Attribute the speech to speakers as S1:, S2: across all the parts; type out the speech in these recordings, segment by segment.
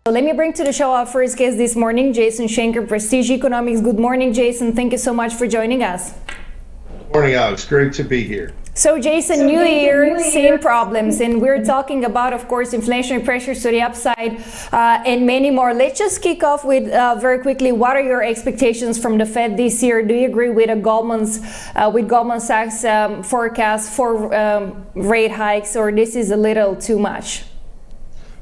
S1: So let me bring to the show our first guest this morning, Jason Schenker, Prestige Economics. Good morning, Jason. Thank you so much for joining us.
S2: Good morning, Alex. Great to be here.
S1: So Jason, new year, same problems, and we're talking about, of course, inflationary pressures to the upside and many more. Let's just kick off with very quickly, what are your expectations from the Fed this year? Do you agree with Goldman Sachs forecast for rate hikes, or this is a little too much?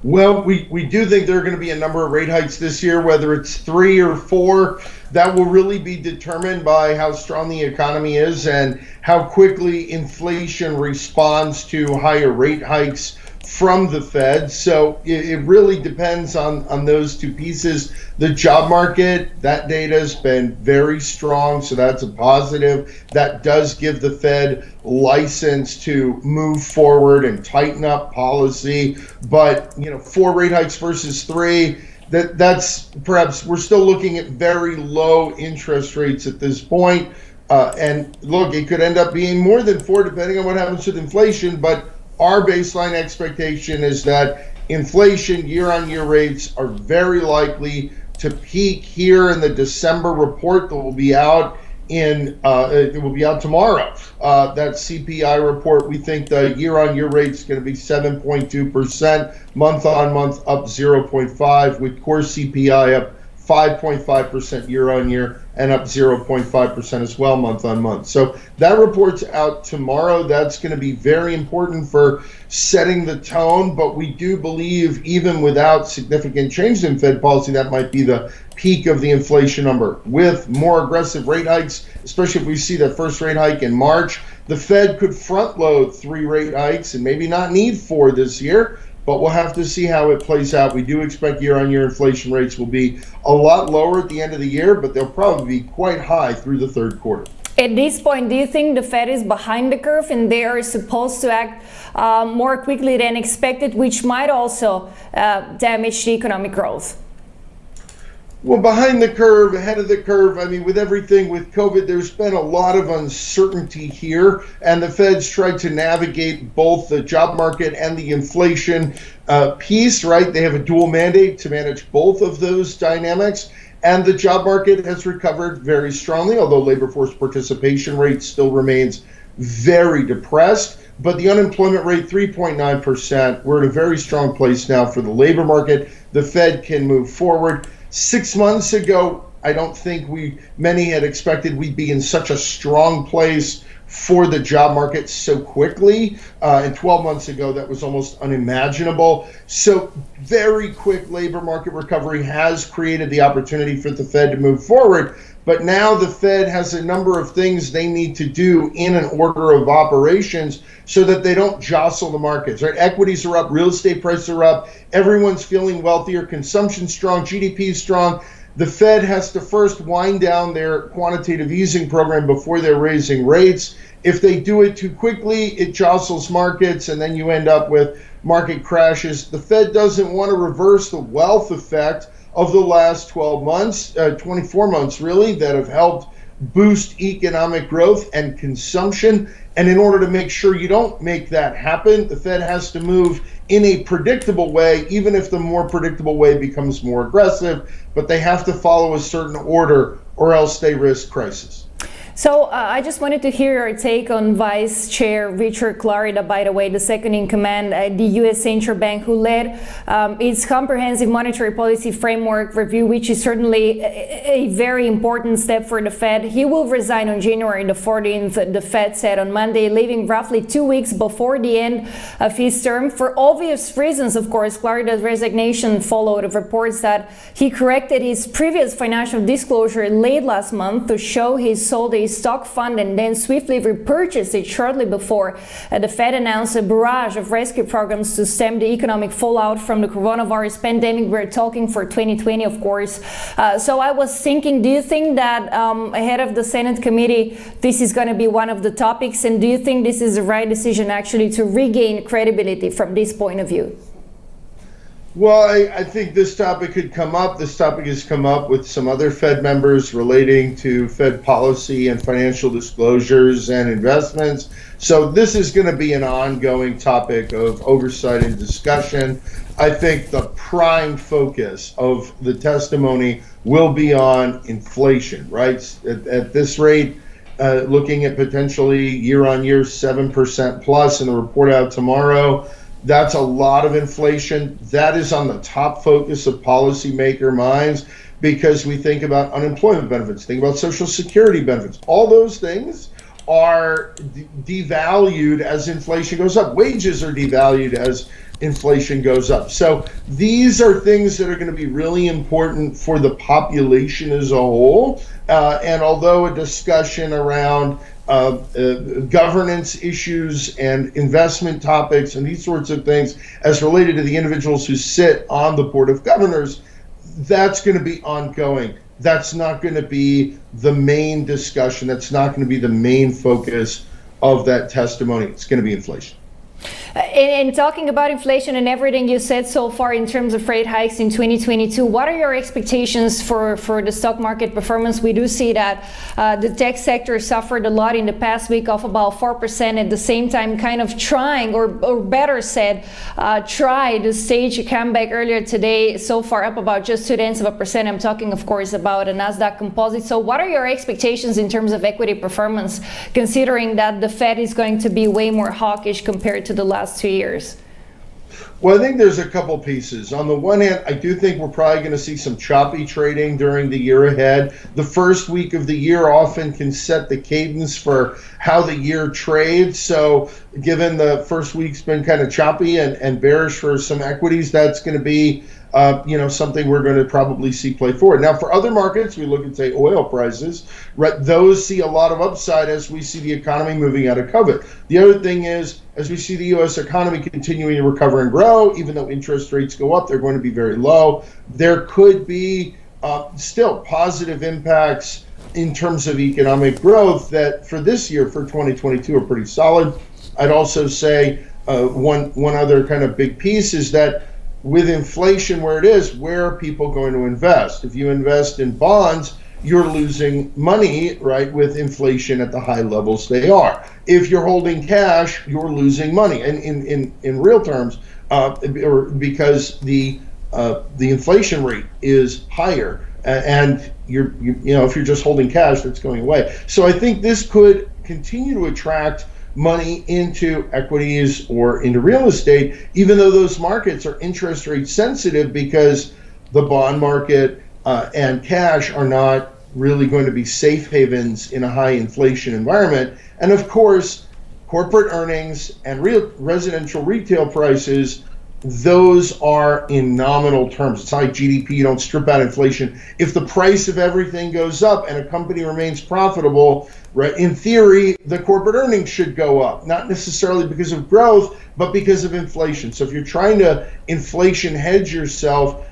S2: Well, we do think there are going to be a number of rate hikes this year, whether it's 3 or 4. That will really be determined by how strong the economy is and how quickly inflation responds to higher rate hikes from the Fed. So it really depends on those two pieces. The job market, that data has been very strong, so that's a positive. That does give the Fed license to move forward and tighten up policy. But 4 rate hikes versus 3, that's perhaps, we're still looking at very low interest rates at this point. And look, it could end up being more than 4 depending on what happens with inflation, but our baseline expectation is that inflation year-on-year rates are very likely to peak here in the December report that will be out tomorrow. That CPI report, we think the year-on-year rate is going to be 7.2%, month-on-month up 0.5, with core CPI up 5.5% year-on-year and up 0.5% as well month-on-month. So that report's out tomorrow. That's going to be very important for setting the tone, but we do believe even without significant change in Fed policy, that might be the peak of the inflation number. With more aggressive rate hikes, especially if we see that first rate hike in March, the Fed could front load 3 rate hikes and maybe not need 4 this year. But we'll have to see how it plays out. We do expect year-on-year inflation rates will be a lot lower at the end of the year, but they'll probably be quite high through the third quarter.
S1: At this point, do you think the Fed is behind the curve and they are supposed to act more quickly than expected, which might also damage the economic growth?
S2: Well, behind the curve, ahead of the curve, I mean, with everything with COVID, there's been a lot of uncertainty here, and the Fed's tried to navigate both the job market and the inflation piece, right? They have a dual mandate to manage both of those dynamics, and the job market has recovered very strongly, although labor force participation rate still remains very depressed. But the unemployment rate, 3.9%, we're in a very strong place now for the labor market. The Fed can move forward. 6 months ago, I don't think many had expected we'd be in such a strong place for the job market so quickly. And 12 months ago, that was almost unimaginable. So very quick labor market recovery has created the opportunity for the Fed to move forward. But now the Fed has a number of things they need to do in an order of operations so that they don't jostle the markets, right? Equities are up, real estate prices are up, everyone's feeling wealthier, consumption's strong, GDP is strong. The Fed has to first wind down their quantitative easing program before they're raising rates. If they do it too quickly, it jostles markets and then you end up with market crashes. The Fed doesn't want to reverse the wealth effect of the last 12 months, 24 months really, that have helped boost economic growth and consumption. And in order to make sure you don't make that happen, the Fed has to move in a predictable way, even if the more predictable way becomes more aggressive, but they have to follow a certain order or else they risk crisis.
S1: So I just wanted to hear your take on Vice Chair Richard Clarida, by the way, the second in command at the U.S. Central Bank, who led its comprehensive monetary policy framework review, which is certainly a very important step for the Fed. He will resign on January the 14th, the Fed said on Monday, leaving roughly 2 weeks before the end of his term. For obvious reasons, of course, Clarida's resignation followed of reports that he corrected his previous financial disclosure late last month to show he sold a stock fund and then swiftly repurchased it shortly before the Fed announced a barrage of rescue programs to stem the economic fallout from the coronavirus pandemic. We're talking for 2020, of course. So I was thinking, do you think that ahead of the Senate committee, this is going to be one of the topics? And do you think this is the right decision actually to regain credibility from this point of view?
S2: Well, I think this topic could come up. This topic has come up with some other Fed members relating to Fed policy and financial disclosures and investments. So this is going to be an ongoing topic of oversight and discussion. I think the prime focus of the testimony will be on inflation, right? At this rate, looking at potentially year-on-year 7% plus in the report out tomorrow. That's a lot of inflation. That is on the top focus of policymaker minds because we think about unemployment benefits, think about Social Security benefits. All those things are devalued as inflation goes up. Wages are devalued as inflation goes up. So these are things that are going to be really important for the population as a whole. And although a discussion around governance issues and investment topics and these sorts of things as related to the individuals who sit on the Board of Governors, that's going to be ongoing. That's not going to be the main discussion. That's not going to be the main focus of that testimony. It's going to be inflation.
S1: In talking about inflation and everything you said so far in terms of rate hikes in 2022, what are your expectations for the stock market performance? We do see that the tech sector suffered a lot in the past week, off about 4%, at the same time kind of trying, or better said, tried to stage a comeback earlier today, so far up about just 0.2%. I'm talking, of course, about a Nasdaq composite. So what are your expectations in terms of equity performance, considering that the Fed is going to be way more hawkish compared to the last 2 years?
S2: Well, I think there's a couple pieces. On the one hand, I do think we're probably going to see some choppy trading during the year ahead. The first week of the year often can set the cadence for how the year trades. So given the first week's been kind of choppy and bearish for some equities, that's going to be something we're going to probably see play forward. Now, for other markets, we look at, say, oil prices, right? Those see a lot of upside as we see the economy moving out of COVID. The other thing is, as we see the U.S. economy continuing to recover and grow, even though interest rates go up, they're going to be very low. There could be still positive impacts in terms of economic growth that for this year, for 2022, are pretty solid. I'd also say one other kind of big piece is that with inflation where it is, where are people going to invest? If you invest in bonds, you're losing money, right, with inflation at the high levels they are. If you're holding cash, you're losing money. And in real terms, because the inflation rate is higher, and if you're just holding cash, that's going away. So I think this could continue to attract money into equities or into real estate, even though those markets are interest rate sensitive, because the bond market and cash are not really going to be safe havens in a high inflation environment. And of course, corporate earnings and residential retail prices, those are in nominal terms. It's not like GDP, you don't strip out inflation. If the price of everything goes up and a company remains profitable, right, in theory, the corporate earnings should go up, not necessarily because of growth, but because of inflation. So if you're trying to inflation hedge yourself,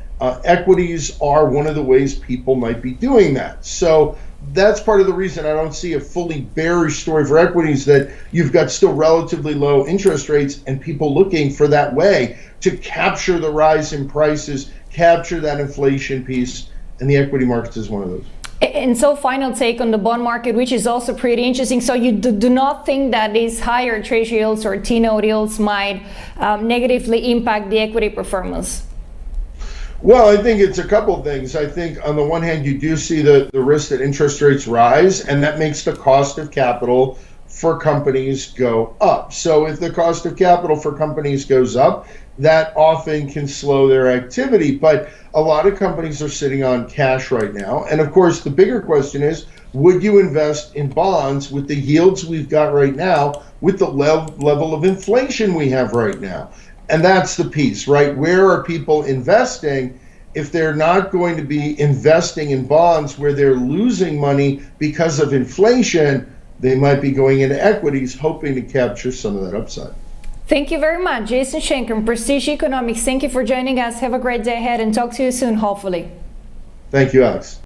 S2: equities are one of the ways people might be doing that. So that's part of the reason I don't see a fully bearish story for equities, that you've got still relatively low interest rates and people looking for that way to capture the rise in prices, capture that inflation piece, and the equity markets is one of those.
S1: And so, final take on the bond market, which is also pretty interesting. So you do not think that these higher treasury yields or T-note yields might negatively impact the equity performance?
S2: Well, I think it's a couple of things. I think on the one hand, you do see the risk that interest rates rise, and that makes the cost of capital for companies go up. So if the cost of capital for companies goes up, that often can slow their activity. But a lot of companies are sitting on cash right now. And of course, the bigger question is, would you invest in bonds with the yields we've got right now, with the level of inflation we have right now? And that's the piece, right? Where are people investing? If they're not going to be investing in bonds where they're losing money because of inflation, they might be going into equities hoping to capture some of that upside.
S1: Thank you very much, Jason Schenker, Prestige Economics. Thank you for joining us. Have a great day ahead and talk to you soon, hopefully.
S2: Thank you, Alex.